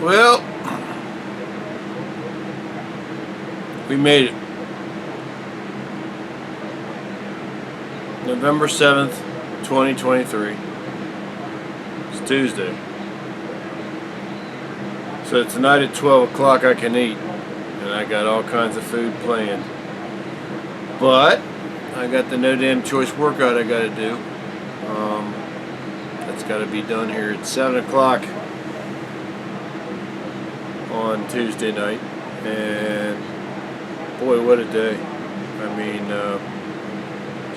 Well, we made it. November 7th, 2023. It's Tuesday. So tonight at 12 o'clock I can eat. And I got all kinds of food planned. But I got the no damn choice workout I got to do. That's got to be done here at 7 o'clock on Tuesday night. And boy, what a day. I mean,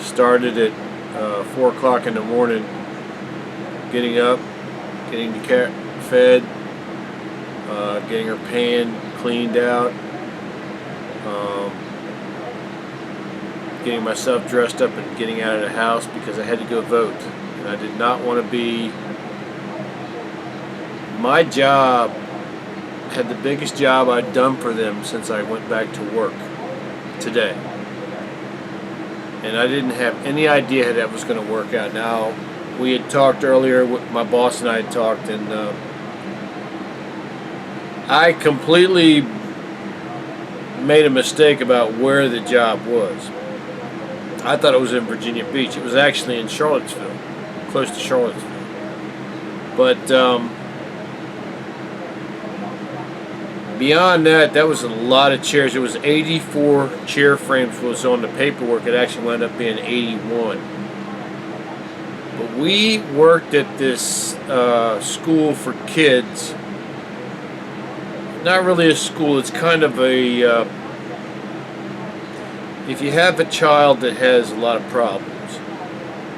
started at 4 o'clock in the morning, getting up, getting the cat fed, getting her pan cleaned out, getting myself dressed up and getting out of the house because I had to go vote. And I did not want to be... My job had the biggest job I'd done for them since I went back to work today. And I didn't have any idea how that was going to work out. Now, we had talked earlier, my boss and I had talked, and I completely made a mistake about where the job was. I thought it was in Virginia Beach. It was actually in Charlottesville, close to Charlottesville. But beyond that, that was a lot of chairs. It was 84 chair frames was on the paperwork. It actually wound up being 81. But we worked at this school for kids. Not really a school. It's kind of a... if you have a child that has a lot of problems,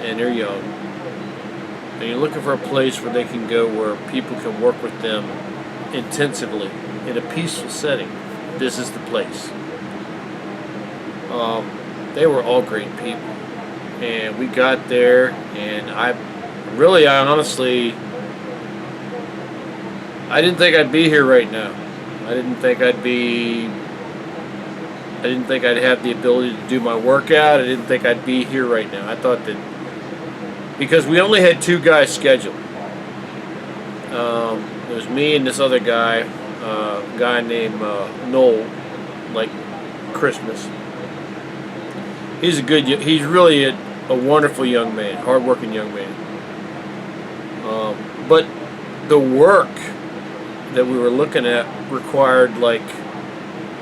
and they're young, and you're looking for a place where they can go where people can work with them intensively, in a peaceful setting, this is the place. They were all great people, and we got there, and I honestly, I didn't think I'd be here right now. I didn't think I'd have the ability to do my workout. I didn't think I'd be here right now. I thought that, because we only had 2 guys scheduled. It was me and this other guy, guy named Noel, like Christmas. He's really a wonderful young man, hardworking young man. But the work that we were looking at required like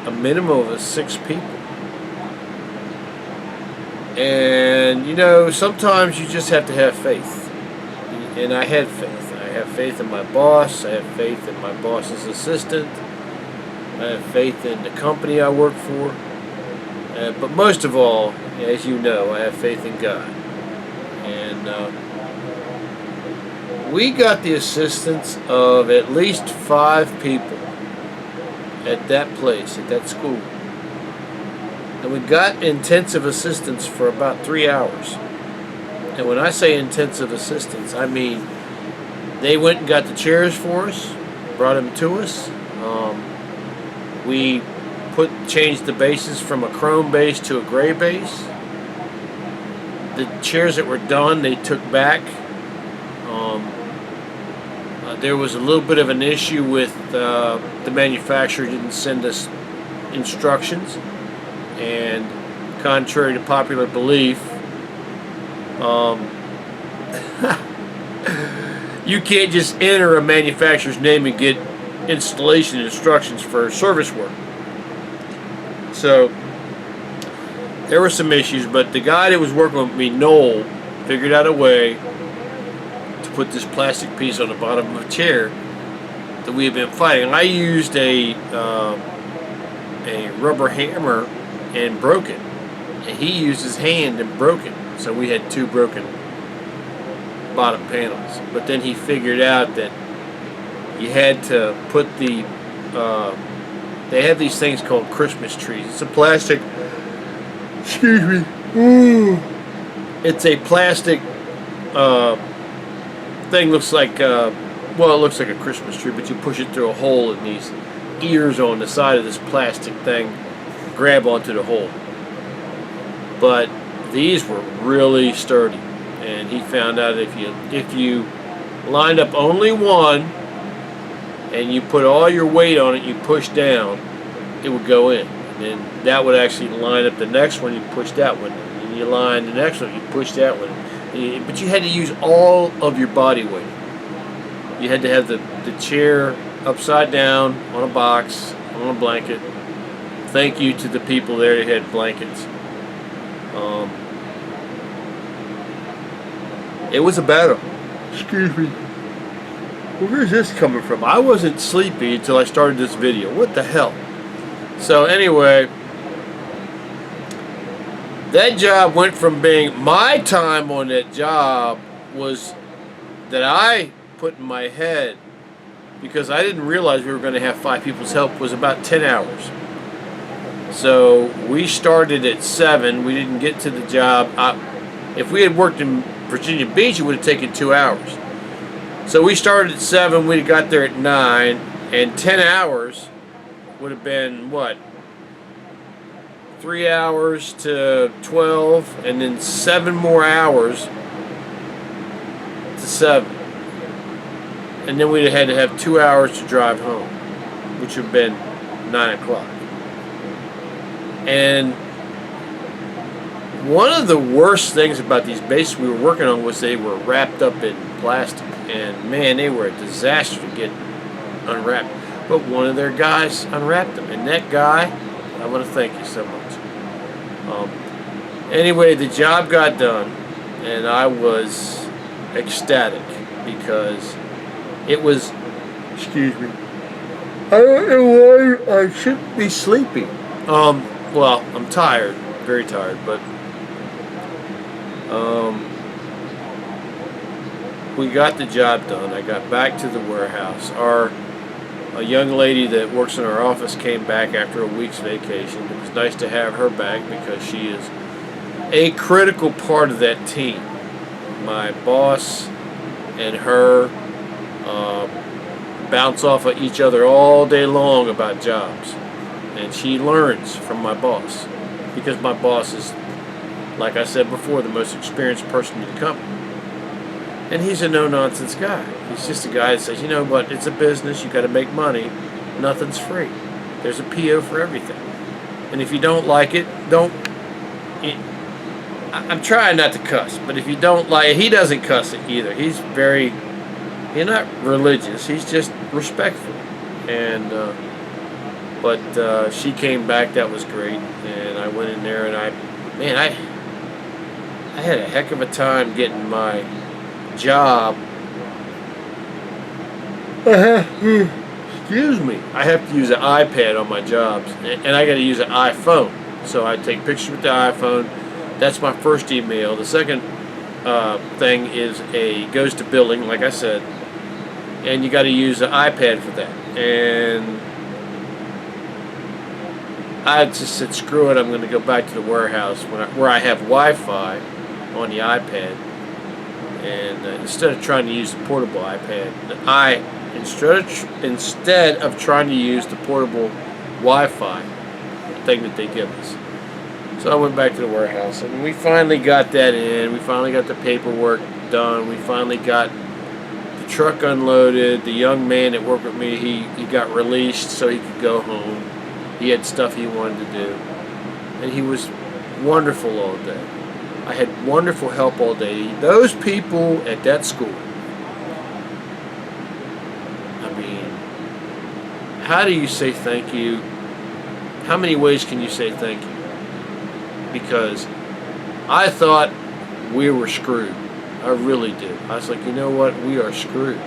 a minimum of 6 people. And you know, sometimes you just have to have faith. And I had faith. I have faith in my boss. I have faith in my boss's assistant. I have faith in the company I work for. But most of all, as you know, I have faith in God. And we got the assistance of at least 5 people at that place, at that school. And we got intensive assistance for about 3 hours. And when I say intensive assistance, I mean they went and got the chairs for us, brought them to us. We changed the bases from a chrome base to a gray base. The chairs that were done, they took back. There was a little bit of an issue with the manufacturer didn't send us instructions, and contrary to popular belief, you can't just enter a manufacturer's name and get installation instructions for service work. So there were some issues, but the guy that was working with me, Noel, figured out a way to put this plastic piece on the bottom of a chair that we had been fighting. I used a rubber hammer and broke it, and he used his hand and broke it. So we had 2 broken bottom panels. But then he figured out that you had to put the they have these things called Christmas trees. It's a plastic, excuse me, it's a plastic thing, looks like well, it looks like a Christmas tree, but you push it through a hole, and these ears on the side of this plastic thing grab onto the hole. But these were really sturdy, and he found out if you lined up only one and you put all your weight on it, you push down, it would go in. And then that would actually line up the next one, you push that one in. And you line the next one, you push that one in. But you had to use all of your body weight. You had to have the chair upside down on a box, on a blanket. Thank you to the people there that had blankets. It was a battle. Excuse me. Where's this coming from? I wasn't sleepy until I started this video. What the hell? So anyway, that job went from being my time on that job was that I put in my head, because I didn't realize we were going to have 5 people's help, was about 10 hours. So we started at 7. We didn't get to the job. If we had worked in Virginia Beach, it would have taken 2 hours. So we started at 7. We got there at 9, and 10 hours would have been what? 3 hours to 12, and then 7 more hours to 7. And then we'd have had to have 2 hours to drive home, which would have been 9 o'clock. And one of the worst things about these bases we were working on was they were wrapped up in plastic. And man, they were a disaster to get unwrapped. But one of their guys unwrapped them. And that guy, I want to thank you so much. Anyway, the job got done. And I was ecstatic because it was, excuse me, I don't know why I shouldn't be sleeping. Well, I'm tired, very tired, but we got the job done. I got back to the warehouse. A young lady that works in our office came back after a week's vacation. It was nice to have her back because she is a critical part of that team. My boss and her bounce off of each other all day long about jobs. And she learns from my boss, because my boss is, like I said before, the most experienced person in the company. And he's a no-nonsense guy. He's just a guy that says, you know what, it's a business, you got to make money, nothing's free. There's a PO for everything. And if you don't like it, don't... I'm trying not to cuss, but if you don't like it, he doesn't cuss it either. He's not religious, he's just respectful. And, but she came back, that was great, and I went in there and I had a heck of a time getting my job. Excuse me. I have to use an iPad on my jobs, and I got to use an iPhone. So I take pictures with the iPhone. That's my first email. The second thing is goes to billing, like I said, and you got to use an iPad for that. And I just said, screw it, I'm going to go back to the warehouse where I have Wi-Fi on the iPad. And instead of trying to use the portable iPad, instead of trying to use the portable Wi-Fi thing that they give us. So I went back to the warehouse, and we finally got that in. We finally got the paperwork done. We finally got the truck unloaded. The young man that worked with me, he got released so he could go home. He had stuff he wanted to do. And he was wonderful all day. I had wonderful help all day. Those people at that school, I mean, how do you say thank you? How many ways can you say thank you? Because I thought we were screwed. I really did. I was like, you know what? We are screwed.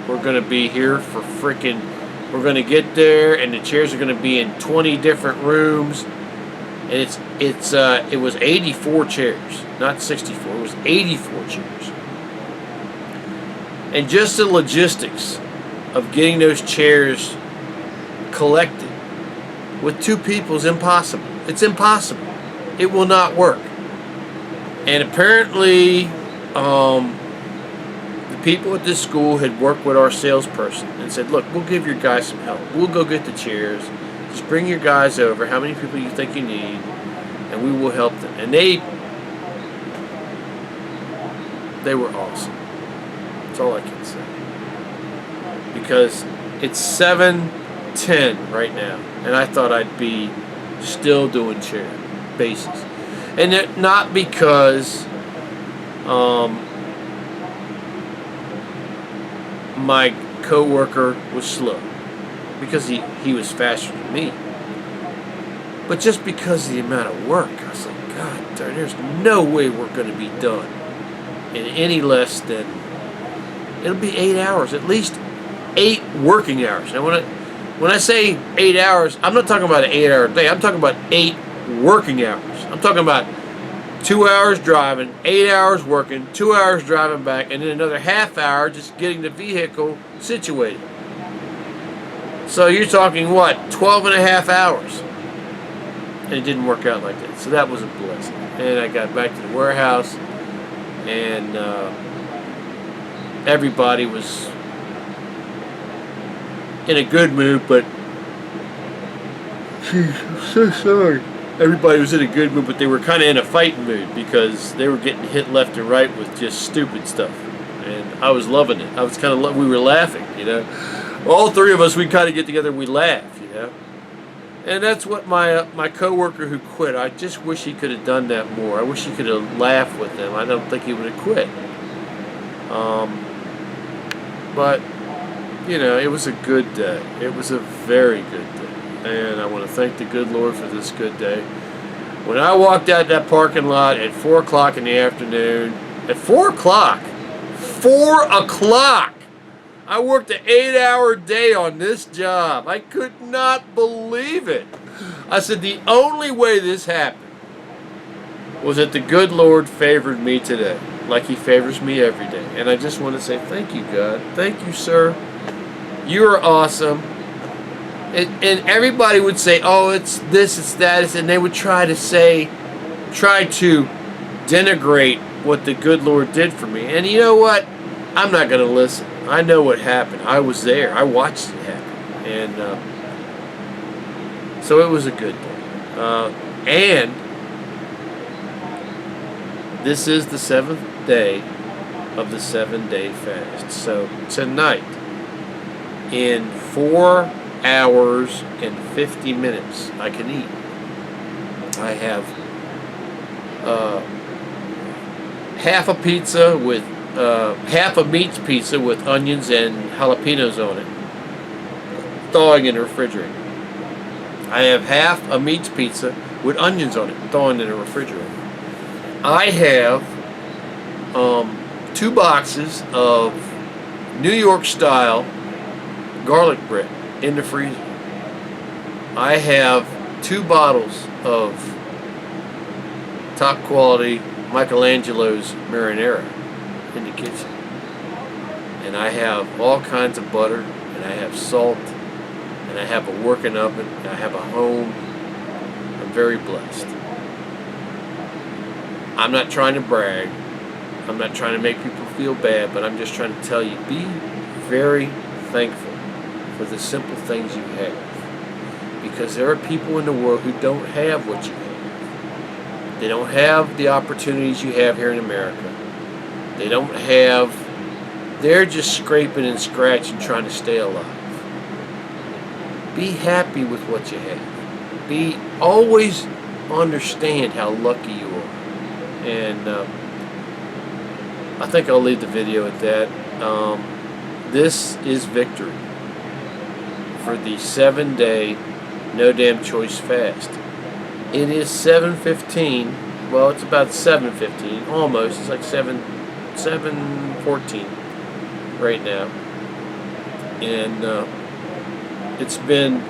We're going to be here for freaking... We're going to get there, and the chairs are going to be in 20 different rooms. And it was 84 chairs, not 64. It was 84 chairs. And just the logistics of getting those chairs collected with 2 people is impossible. It's impossible. It will not work. And apparently, the people at this school had worked with our salesperson and said, look, we'll give your guys some help. We'll go get the chairs. Just bring your guys over, how many people you think you need, and we will help them. And they were awesome. That's all I can say. Because It's 7:10 right now, and I thought I'd be still doing chair bases, and it, not because my coworker was slow, because he was faster than me, but just because of the amount of work. I was like, God, there's no way we're going to be done in any less than, it'll be 8 hours, at least 8 working hours. Now when I say 8 hours, I'm not talking about an 8-hour day. I'm talking about 8 working hours. I'm talking about 2 hours driving, 8 hours working, 2 hours driving back, and then another half hour just getting the vehicle situated. So you're talking, what, 12 and a half hours? And it didn't work out like that. So that was a blessing. And I got back to the warehouse, and everybody was in a good mood, but geez, I'm so sorry. Everybody was in a good mood, but they were kind of in a fighting mood because they were getting hit left and right with just stupid stuff. And I was loving it. I was kind of, we were laughing, you know. All three of us, we kind of get together and we laugh, you know. And that's what my coworker who quit, I just wish he could have done that more. I wish he could have laughed with them. I don't think he would have quit. But, you know, it was a good day. It was a very good day. And I want to thank the good Lord for this good day. When I walked out that parking lot at 4 o'clock in the afternoon, at 4 o'clock, 4 o'clock, I worked an 8-hour day on this job. I could not believe it. I said the only way this happened was that the good Lord favored me today, like he favors me every day. And I just want to say thank you, God. Thank you, sir. You are awesome. And everybody would say, oh, it's this, it's that, and they would try to denigrate what the good Lord did for me. And you know what? I'm not going to listen. I know what happened. I was there. I watched it happen. And so it was a good day. And this is the 7th day of the 7-day fast. So tonight, in 4 hours and 50 minutes, I can eat. I have half a pizza with half a meat pizza with onions and jalapenos on it, thawing in the refrigerator. I have half a meat pizza with onions on it, thawing in the refrigerator. I have 2 boxes of New York style garlic bread in the freezer. I have 2 bottles of top quality Michelangelo's marinara in the kitchen. And I have all kinds of butter, and I have salt, and I have a working oven, and I have a home. I'm very blessed. I'm not trying to brag. I'm not trying to make people feel bad, but I'm just trying to tell you, be very thankful for the simple things you have. Because there are people in the world who don't have what you have. They don't have the opportunities you have here in America. They don't have, they're just scraping and scratching trying to stay alive. Be happy with what you have. Always understand how lucky you are. And I think I'll leave the video at that. This is victory for the 7-day No Damn Choice fast. It is 7:15. Well, it's about 7:15, almost. It's like 7:14 right now. And it's been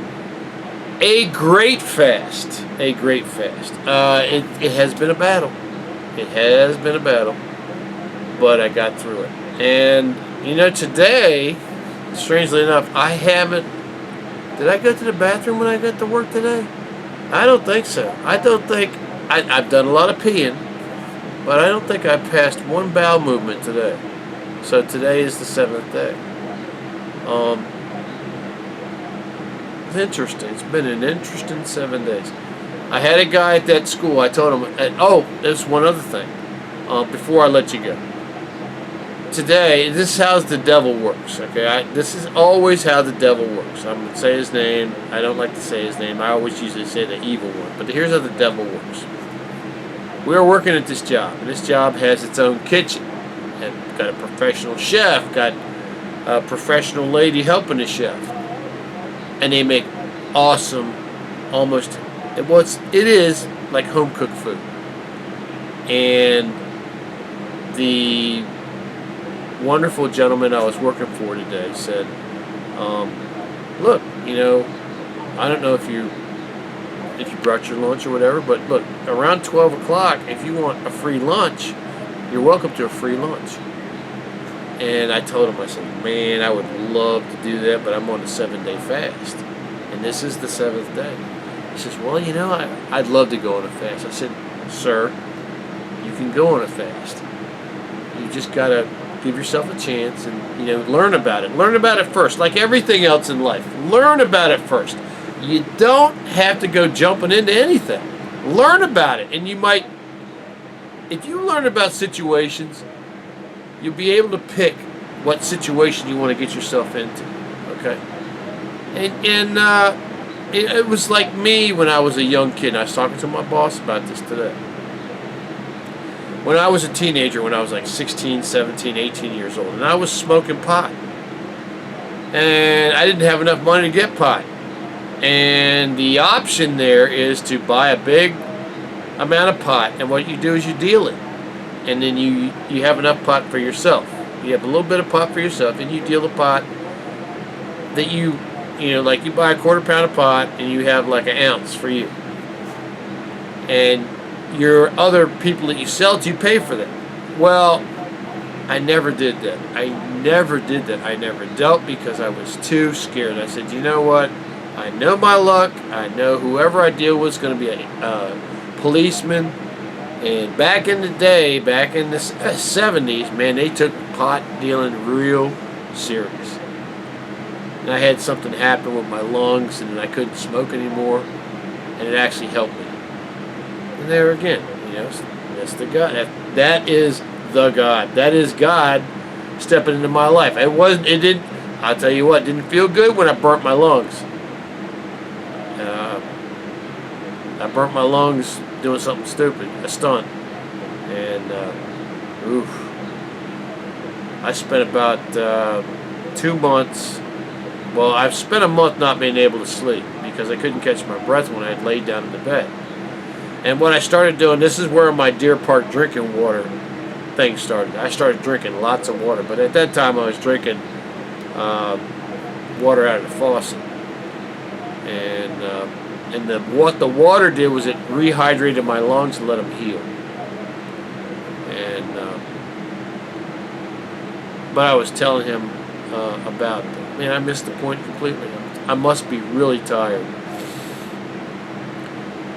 a great fast. A great fast. It has been a battle. It has been a battle. But I got through it. And, you know, today, strangely enough, I haven't... Did I go to the bathroom when I got to work today? I don't think so. I don't think... I've done a lot of peeing, but I don't think I passed one bowel movement today. So today is the 7th day. It's interesting. It's been an interesting 7 days. I had a guy at that school. I told him... oh, there's one other thing before I let you go. today, this is how the devil works, okay? This is always how the devil works. I'm going to say his name. I don't like to say his name. I always usually say the evil one. But here's how the devil works. We're working at this job, and this job has its own kitchen. And got a professional chef, got a professional lady helping the chef. And they make awesome, almost, it is like home-cooked food. And the wonderful gentleman I was working for today said, look, I don't know if you brought your lunch or whatever, but look, around 12 o'clock, if you want a free lunch, you're welcome to a free lunch. And I told him, I said, man, I would love to do that, but I'm on a 7-day fast. And this is the 7th day. He says, well, I'd love to go on a fast. I said, sir, you can go on a fast. You just got to give yourself a chance and, learn about it. Learn about it first. Like everything else in life, learn about it first. You don't have to go jumping into anything. Learn about it. And you might, if you learn about situations, you'll be able to pick what situation you want to get yourself into. Okay? And it was like me when I was a young kid. I was talking to my boss about this today. When I was a teenager, when I was like 16, 17, 18 years old, and I was smoking pot. And I didn't have enough money to get pot. And the option there is to buy a big amount of pot, and what you do is you deal it. And then you have enough pot for yourself. You have a little bit of pot for yourself, and you deal the pot that like you buy a quarter pound of pot, and you have like an ounce for you. And your other people that you sell to pay for that. Well, I never did that. I never dealt because I was too scared. I said, you know what? I know my luck. I know whoever I deal with is going to be a policeman. And back in the day, back in the 70s, man, they took pot dealing real serious. And I had something happen with my lungs, and I couldn't smoke anymore, and it actually helped me. And there again, that's the God. That is the God. That is God stepping into my life. I'll tell you what, it didn't feel good when I burnt my lungs. I burnt my lungs doing something stupid, a stunt. And, I spent about 2 months. Well, I've spent a month not being able to sleep because I couldn't catch my breath when I had laid down in the bed. And what I started doing, this is where my Deer Park drinking water thing started. I started drinking lots of water, but at that time I was drinking water out of the faucet. And what the water did was it rehydrated my lungs and let them heal. But I was telling him about, man, I missed the point completely. I must be really tired.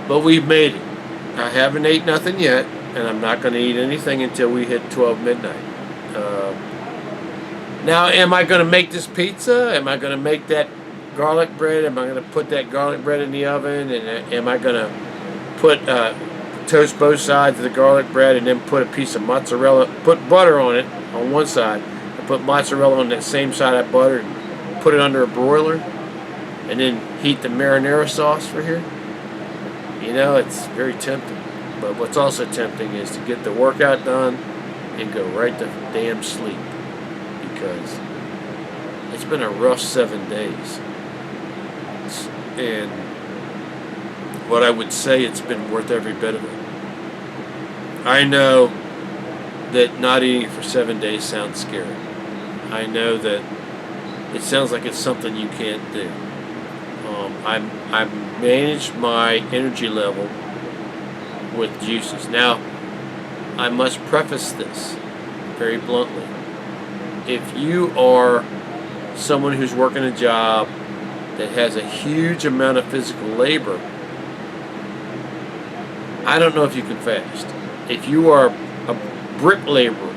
But we've made it. I haven't ate nothing yet, and I'm not going to eat anything until we hit 12 midnight. Now, am I going to make this pizza? Am I going to make that garlic bread? Am I going to put that garlic bread in the oven? And am I going to toast both sides of the garlic bread and then put a piece of mozzarella, put butter on it on one side, and put mozzarella on that same side of butter, and put it under a broiler, and then heat the marinara sauce for here? It's very tempting. But what's also tempting is to get the workout done and go right to damn sleep, because it's been a rough 7 days. And what I would say, it's been worth every bit of it. I know that not eating for 7 days sounds scary. I know that it sounds like it's something you can't do. I managed my energy level with juices. Now, I must preface this very bluntly. If you are someone who's working a job that has a huge amount of physical labor, I don't know if you can fast. If you are a brick laborer,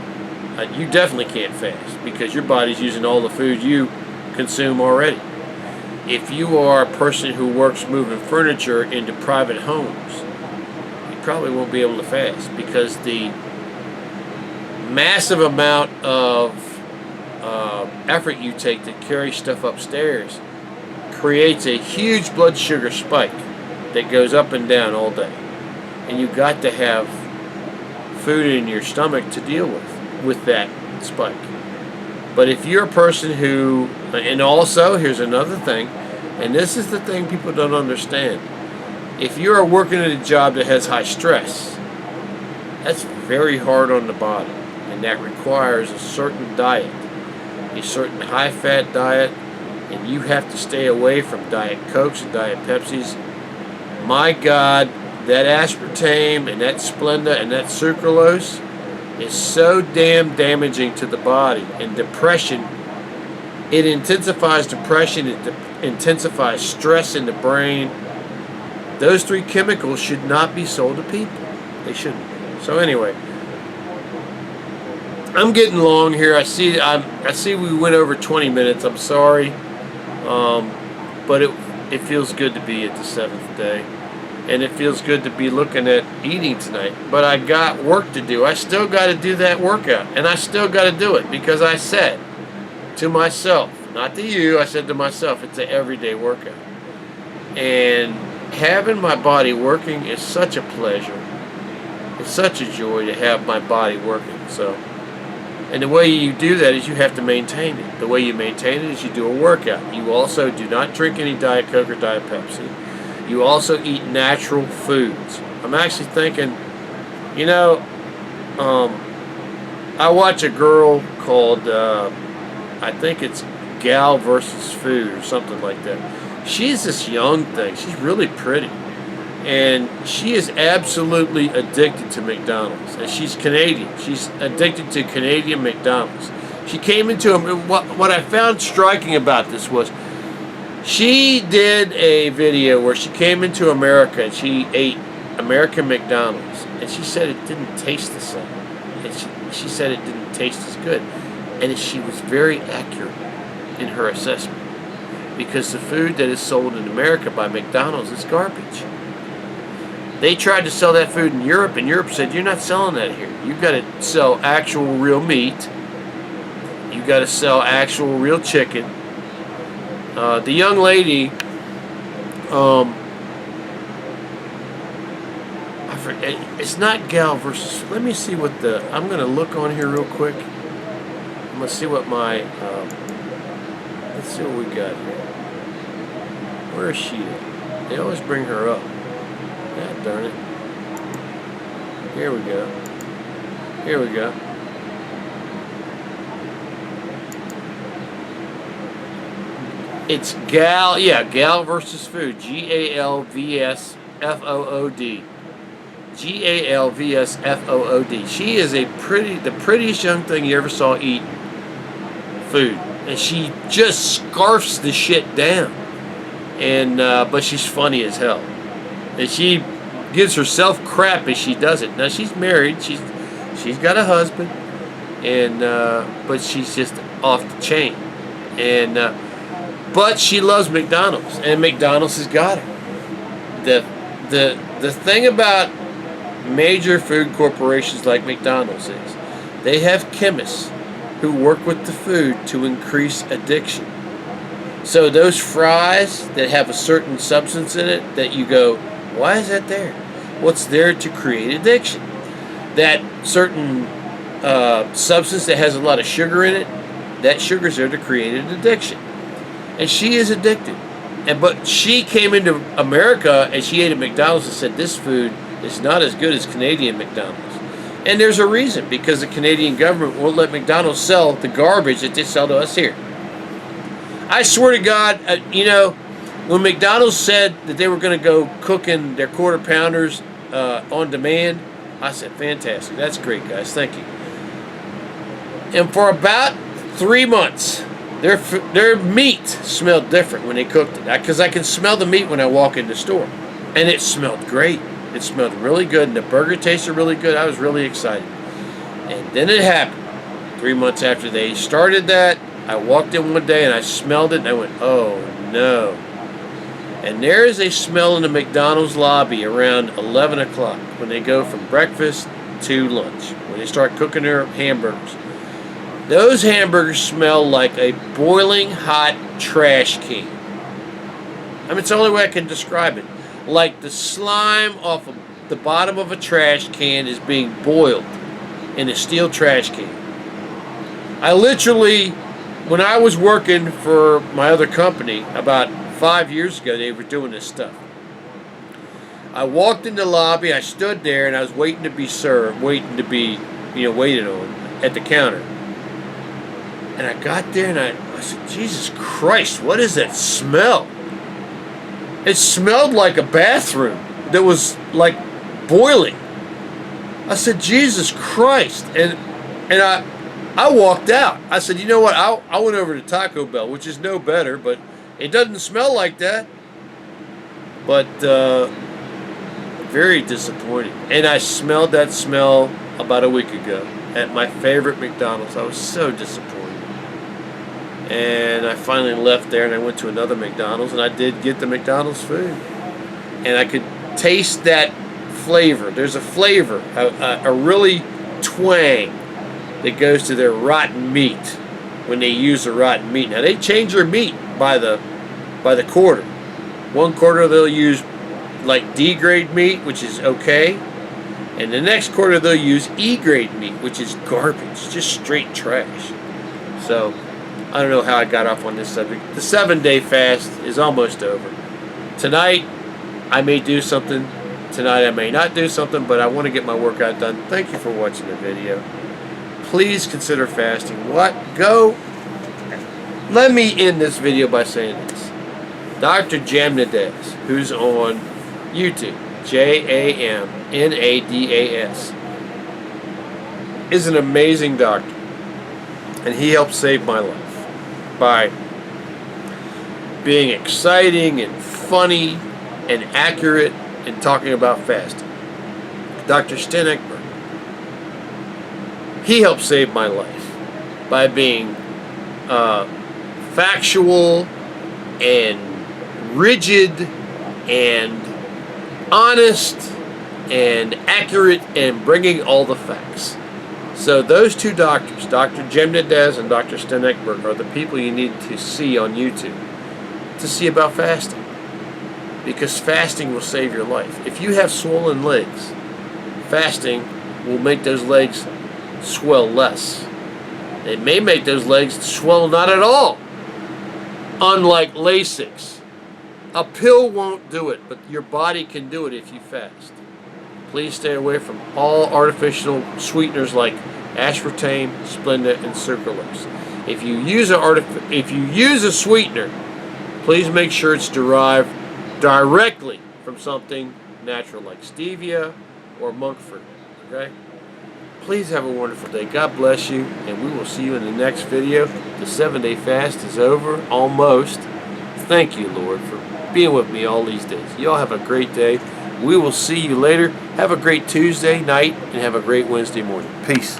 you definitely can't fast because your body's using all the food you consume already. If you are a person who works moving furniture into private homes, you probably won't be able to fast because the massive amount of effort you take to carry stuff upstairs creates a huge blood sugar spike that goes up and down all day. And you've got to have food in your stomach to deal with that spike. But if you're a person who, and also here's another thing, and this is the thing people don't understand. If you're working at a job that has high stress, that's very hard on the body, and that requires a certain diet, a certain high-fat diet, and you have to stay away from Diet Cokes and Diet Pepsis. My God, that aspartame and that Splenda and that sucralose is so damn damaging to the body. And depression, it intensifies depression, it intensifies stress in the brain. Those three chemicals should not be sold to people. They shouldn't. So anyway, I'm getting long here. I see we went over 20 minutes. I'm sorry, but it feels good to be at the 7th day, and it feels good to be looking at eating tonight. But I got work to do. I still got to do that workout, and I still got to do it because I said to myself, not to you, I said to myself, it's an everyday workout. And having my body working is such a pleasure. It's such a joy to have my body working. So, and the way you do that is you have to maintain it. The way you maintain it is you do a workout. You also do not drink any Diet Coke or Diet Pepsi. You also eat natural foods. I'm actually thinking, you know, I watch a girl called, I think it's Gal versus Food or something like that. She's this young thing. She's really pretty. And she is absolutely addicted to McDonald's. And she's Canadian. She's addicted to Canadian McDonald's. She came into what I found striking about this was she did a video where she came into America and she ate American McDonald's. And she said it didn't taste the same. And she said it didn't taste as good. And she was very accurate in her assessment. Because the food that is sold in America by McDonald's is garbage. They tried to sell that food in Europe, and Europe said, you're not selling that here. You've got to sell actual real meat. You've got to sell actual real chicken. The young lady, I forget, it's not Gal versus, let me see what I'm going to look on here real quick. I'm going to see what let's see what we got here. Where is she at? They always bring her up. God darn it. Here we go. Here we go. It's Gal, Gal versus Food. Galvsfood. Galvsfood. She is the prettiest young thing you ever saw eat food. And she just scarfs the shit down. And but she's funny as hell. And she gives herself crap as she does it. Now she's married. She's got a husband, and but she's just off the chain. And but she loves McDonald's, and McDonald's has got her. The thing about major food corporations like McDonald's is they have chemists who work with the food to increase addiction. So those fries that have a certain substance in it that you go, why is that there? What's there to create addiction? That certain substance that has a lot of sugar in it, that sugar's there to create an addiction. And she is addicted. But she came into America and she ate at McDonald's and said, this food is not as good as Canadian McDonald's. And there's a reason, because the Canadian government won't let McDonald's sell the garbage that they sell to us here. I swear to God, when McDonald's said that they were going to go cooking their quarter pounders on demand, I said, fantastic. That's great, guys. Thank you. And for about 3 months, their meat smelled different when they cooked it. Because I can smell the meat when I walk in the store. And it smelled great. It smelled really good. And the burger tasted really good. I was really excited. And then it happened. 3 months after they started that, I walked in one day and I smelled it and I went, oh no. And there is a smell in the McDonald's lobby around 11 o'clock when they go from breakfast to lunch. when they start cooking their hamburgers. Those hamburgers smell like a boiling hot trash can. I mean, it's the only way I can describe it. Like the slime off of the bottom of a trash can is being boiled in a steel trash can. I literally, when I was working for my other company about 5 years ago, they were doing this stuff. I walked in the lobby, I stood there, and I was waiting to be served, waiting to be, waited on at the counter. And I got there and I said, Jesus Christ, what is that smell? It smelled like a bathroom that was like boiling. I said, Jesus Christ. And I walked out. I said, you know what? I went over to Taco Bell, which is no better, but it doesn't smell like that. But very disappointing. And I smelled that smell about a week ago at my favorite McDonald's. I was so disappointed. And I finally left there and I went to another McDonald's, and I did get the McDonald's food. And I could taste that flavor. There's a flavor, a really twang that goes to their rotten meat when they use the rotten meat. Now they change their meat by the quarter. One quarter they'll use like D grade meat, which is okay, and the next quarter they'll use E grade meat, which is garbage, just straight trash. So I don't know how I got off on this subject. The 7-day fast is almost over. Tonight I may do something. Tonight I may not do something, but I want to get my workout done. Thank you for watching the video. Please consider fasting. Let me end this video by saying this. Dr. Jamnadas, who's on YouTube, Jamnadas, is an amazing doctor. And he helped save my life by being exciting and funny and accurate in talking about fasting. Dr. Sten Ekberg, he helped save my life by being factual and rigid and honest and accurate and bringing all the facts. So those two doctors, Dr. Jamnadas and Dr. Sten Ekberg, are the people you need to see on YouTube to see about fasting. Because fasting will save your life. If you have swollen legs, fasting will make those legs swell less. It may make those legs swell not at all. Unlike Lasix. A pill won't do it, but your body can do it if you fast. Please stay away from all artificial sweeteners like aspartame, Splenda, and sucralose. If you use a sweetener, please make sure it's derived directly from something natural like stevia or monk fruit. Okay? Please have a wonderful day. God bless you, and we will see you in the next video. The 7-day fast is over, almost. Thank you, Lord, for being with me all these days. Y'all have a great day. We will see you later. Have a great Tuesday night and have a great Wednesday morning. Peace.